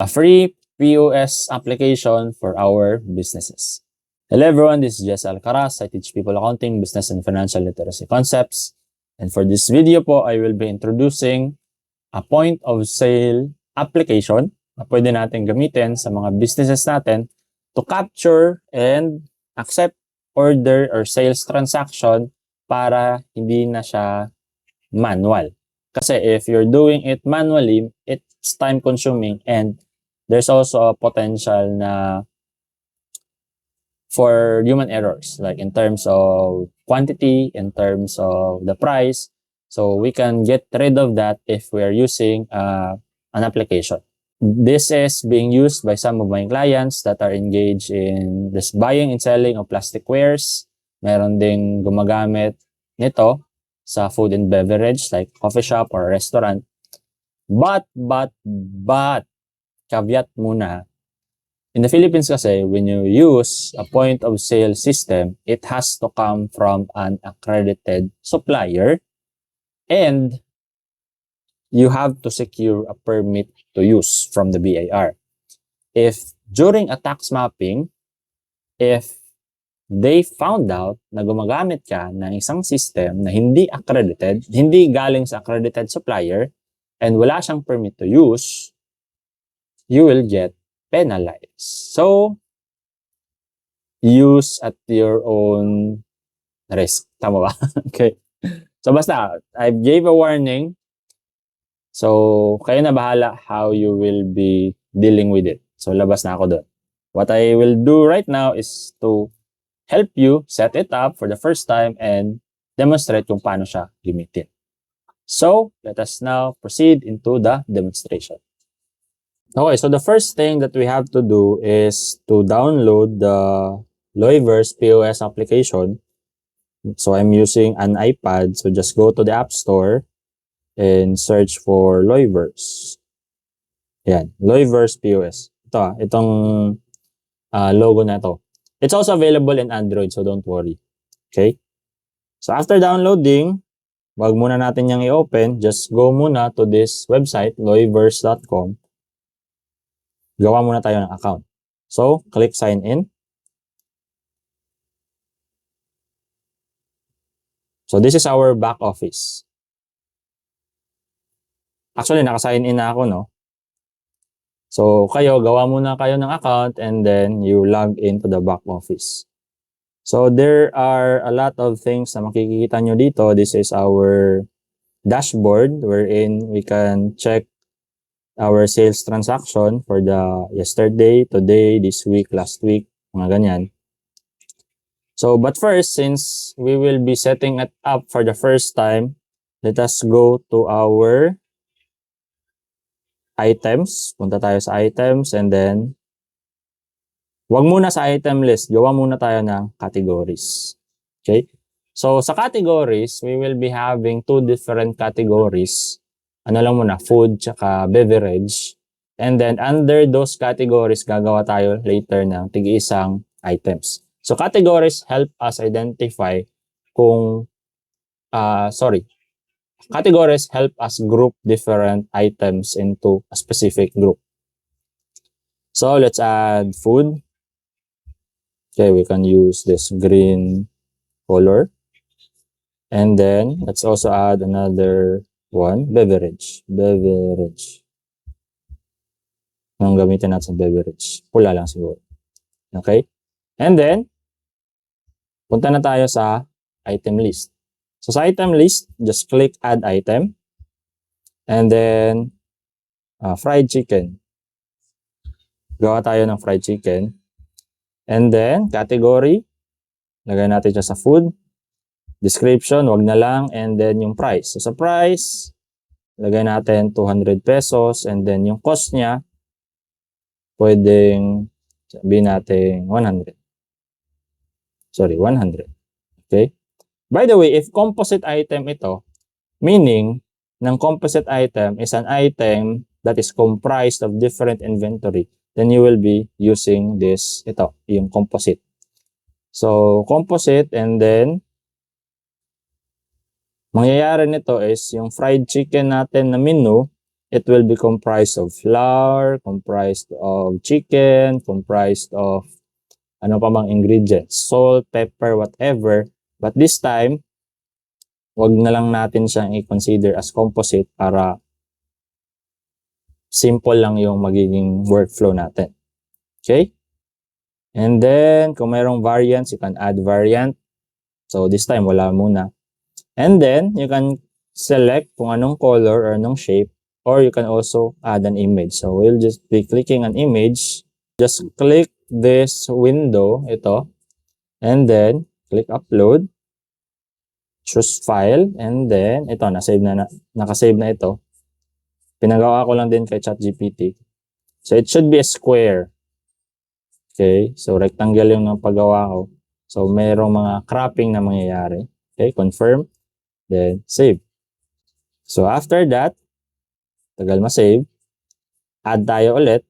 free POS application for our businesses. Hello everyone, this is Jess Alcaraz. I teach people accounting, business, and financial literacy concepts. And for this video po, I will be introducing a point of sale application na pwede natin gamitin sa mga businesses natin to capture and accept order or sales transaction para hindi na siya manual. Kasi if you're doing it manually, it's time consuming and there's also a potential na for human errors, like in terms of quantity, in terms of the price. So we can get rid of that if we are using an application. This is being used by some of my clients that are engaged in this buying and selling of plastic wares. Meron ding gumagamit nito sa food and beverage like coffee shop or restaurant. But, caveat muna. In the Philippines kasi, when you use a point of sale system, it has to come from an accredited supplier and you have to secure a permit to use from the BIR. If during a tax mapping, if they found out na gumagamit ka ng isang system na hindi accredited, hindi galing sa accredited supplier, and wala siyang permit to use, you will get penalized. So, use at your own risk. Tama ba? Okay. So, basta, I gave a warning. So, kayo na bahala how you will be dealing with it. So, labas na ako doon. What I will do right now is to help you set it up for the first time and demonstrate kung paano siya gamitin. So, let us now proceed into the demonstration. Okay, so the first thing that we have to do is to download the Loyverse POS application. So, I'm using an iPad. So, just go to the App Store and search for Loyverse. Yan, Loyverse POS. Ito itong logo na ito. It's also available in Android, so don't worry. Okay? So, after downloading, wag muna natin yung i-open. Just go muna to this website, loyverse.com. Gawa muna tayo ng account. So, click sign in. So, this is our back office. Actually, naka-sign in na ako, no? So, gawa muna kayo ng account and then you log into the back office. So, there are a lot of things na makikita nyo dito. This is our dashboard wherein we can check our sales transaction for the yesterday, today, this week, last week, mga ganyan. So, but first, since we will be setting it up for the first time, let us go to our items. Punta tayo sa items and then wag muna sa item list. Gawa muna tayo ng categories. Okay? So, sa categories, we will be having two different categories. Ano lang muna, food tsaka beverage. And then, under those categories, gagawa tayo later ng tig-isang items. So, categories help us identify kung, categories help us group different items into a specific group. So, let's add food. Okay, we can use this green color. And then, let's also add another one, beverage. Beverage. Anong gamitin natin sa beverage? Pula lang siguro. Okay? And then, punta na tayo sa item list. So, sa item list, just click add item. And then, fried chicken. Gawa tayo ng fried chicken. And then, category, lagay natin siya sa food. Description, wag na lang. And then, yung price. So, sa price, lagay natin 200 pesos. And then, yung cost niya, pwedeng, sabihin natin 100. Sorry, 100. Okay? By the way, if composite item ito, meaning, ng composite item is an item that is comprised of different inventory, then you will be using this, yung composite. So, composite and then, mangyayari nito is yung fried chicken natin na menu, it will be comprised of flour, comprised of chicken, comprised of ano pa mang ingredients, salt, pepper, whatever. But this time, wag na lang natin siyang i-consider as composite para simple lang yung magiging workflow natin. Okay? And then, kung mayroong variants, you can add variant. So, this time, wala muna. And then, you can select kung anong color or anong shape, or you can also add an image. So, we'll just be clicking an image. Just click this window, ito, and then click upload, choose file, and then ito, nakasave na ito. Pinagawa ko lang din kay ChatGPT. So it should be a square. Okay, so rectangle yung paggawa ko. So mayroong mga cropping na mangyayari. Okay, confirm, then save. So after that, tagal ma-save, add tayo ulit.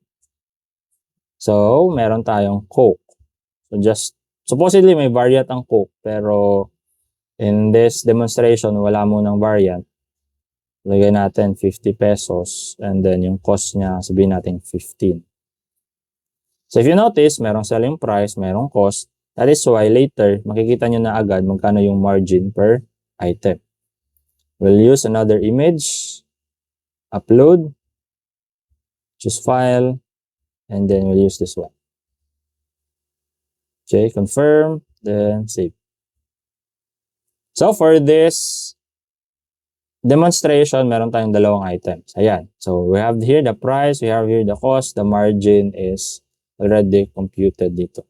So, meron tayong Coke. So, supposedly may variant ang Coke, pero in this demonstration, wala munang variant. Lagay natin 50 pesos, and then yung cost niya, sabihin natin 15. So, if you notice, merong selling price, merong cost. That is why later, makikita nyo na agad magkano yung margin per item. We'll use another image, upload, choose file, and then we'll use this one. Okay, confirm, then save. So for this demonstration, meron tayong dalawang items. Ayan. So we have here the price, we have here the cost, the margin is already computed dito.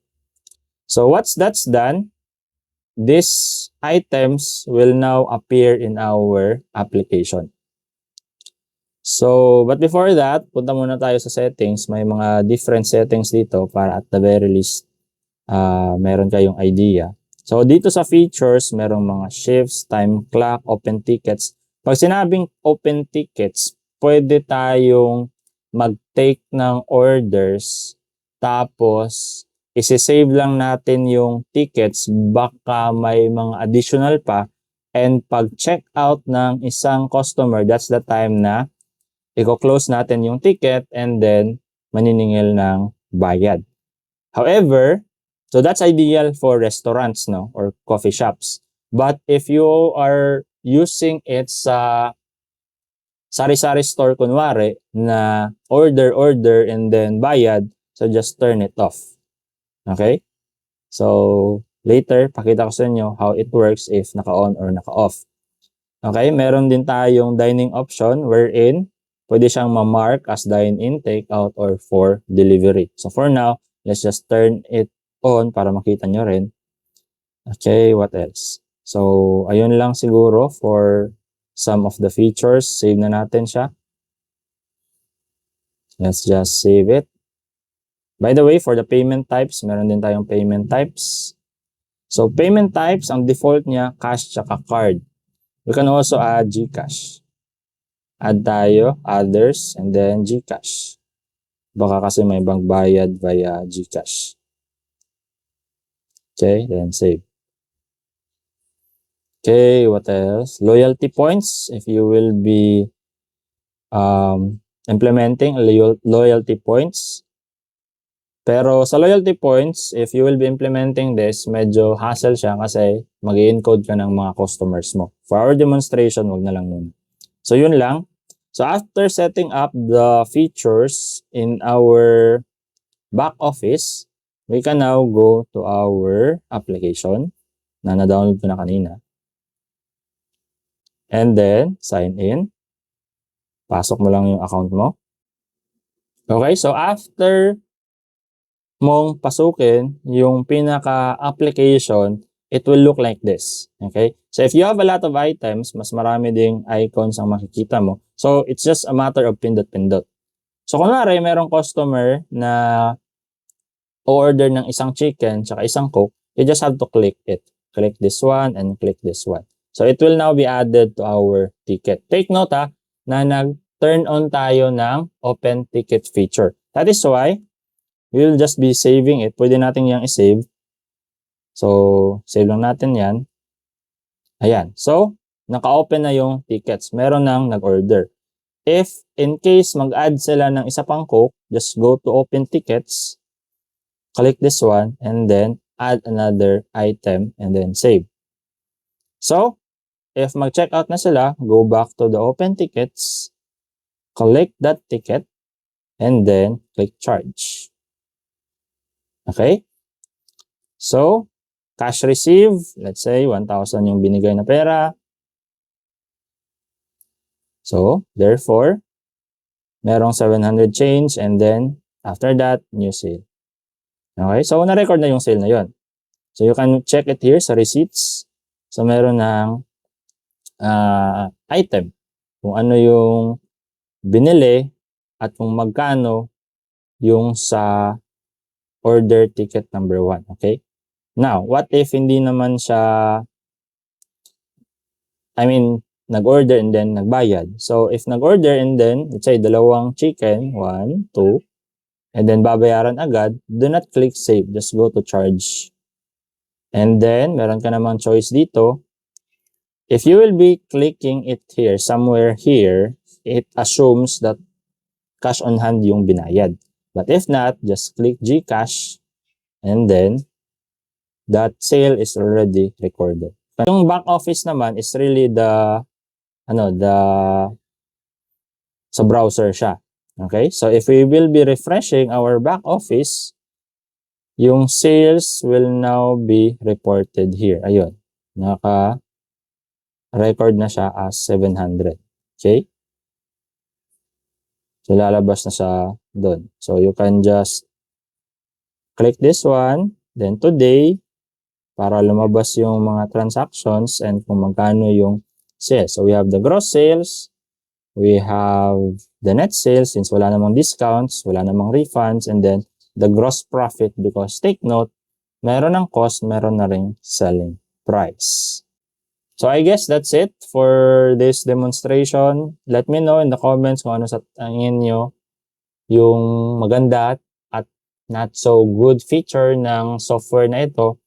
So once that's done, these items will now appear in our application. So, but before that, punta muna tayo sa settings. May mga different settings dito para at the very least, meron kayong idea. So, dito sa features, merong mga shifts, time clock, open tickets. Pag sinabing open tickets, pwede tayong mag-take ng orders, tapos isi-save lang natin yung tickets, baka may mga additional pa, and pag check out ng isang customer, that's the time na i-close natin yung ticket and then maniningil ng bayad. However, so that's ideal for restaurants, no, or coffee shops. But if you are using it sa sari-sari store kunwari na order and then bayad, so just turn it off. Okay? So later, pakita ko sa inyo how it works if naka-on or naka-off. Okay? Meron din tayong dining option wherein pwede siyang ma-mark as dine-in, take-out, or for delivery. So for now, let's just turn it on para makita nyo rin. Okay, what else? So, ayun lang siguro for some of the features. Save na natin siya. Let's just save it. By the way, for the payment types, meron din tayong payment types. So, payment types, ang default niya, cash tsaka card. We can also add GCash. Add tayo, others, and then GCash. Baka kasi may ibang bayad via GCash. Okay, then save. Okay, what else? Loyalty points. If you will be implementing loyalty points. Pero sa loyalty points, if you will be implementing this, medyo hassle siya kasi mag-encode ka ng mga customers mo. For our demonstration, wag na lang muna. So yun lang. So after setting up the features in our back office, we can now go to our application na na-download ko na kanina. And then, sign in. Pasok mo lang yung account mo. Okay, so after mong pasukin yung pinaka-application, it will look like this. Okay? So if you have a lot of items, mas marami ding icons ang makikita mo. So it's just a matter of pindot-pindot. So kunwari, merong customer na order ng isang chicken tsaka isang Coke, you just have to click it. Click this one and click this one. So it will now be added to our ticket. Take note na nag-turn on tayo ng open ticket feature. That is why we'll just be saving it. Pwede natin yang i-save. So, save lang natin yan. Ayan. So, naka-open na yung tickets. Meron nang nag-order. if in case mag-add sila ng isa pang Coke, just go to open tickets, click this one, and then add another item, and then save. So, if mag-check out na sila, go back to the open tickets, click that ticket, and then click charge. Okay? So, cash receive, let's say 1,000 yung binigay na pera. So, therefore, merong 700 change, and then after that, new sale. Okay? So, na-record na yung sale na yon. So, you can check it here sa receipts. So, meron ng item. Kung ano yung binili at kung magkano yung sa order ticket number 1. Okay? Now, what if hindi naman siya, nag-order and then nagbayad. So, if nag-order and then, let's say, dalawang chicken, 1, 2, and then babayaran agad, do not click save. Just go to charge. And then, meron ka namang choice dito. If you will be clicking it here, somewhere here, it assumes that cash on hand yung binayad. But if not, just click GCash, and then, that sale is already recorded. Yung back office naman is really sa browser siya. Okay? So, if we will be refreshing our back office, yung sales will now be reported here. Ayun. Naka-record na siya as 700. Okay? So, lalabas na siya doon. So, you can just click this one, then today, para lumabas yung mga transactions and kung magkano yung sales. So, we have the gross sales, we have the net sales since wala namang discounts, wala namang refunds, and then the gross profit because take note, meron ng cost, meron na ring selling price. So, I guess that's it for this demonstration. Let me know in the comments kung ano sa tingin nyo yung maganda at not so good feature ng software na ito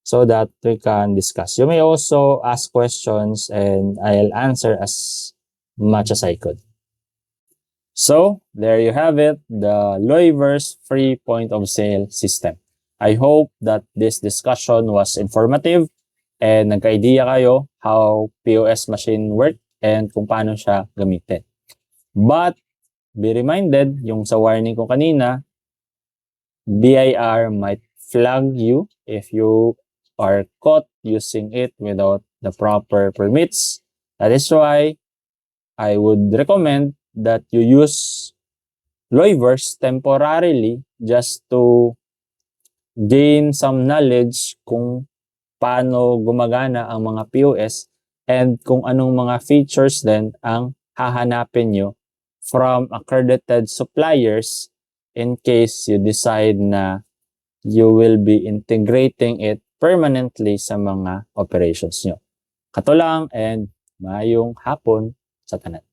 so that we can discuss. You may also ask questions and I'll answer as much as I could. So, there you have it, the Loyverse free point of sale system. I hope that this discussion was informative and nagka-idea kayo how POS machine work and kung paano siya gamitin. But, be reminded, yung sa warning ko kanina, BIR might flag you if you are caught using it without the proper permits. That is why I would recommend that you use Loyverse temporarily just to gain some knowledge kung paano gumagana ang mga POS and kung anong mga features din ang hahanapin nyo from accredited suppliers in case you decide na you will be integrating it permanently sa mga operations nyo. Kato lang and maayong hapon sa tanan.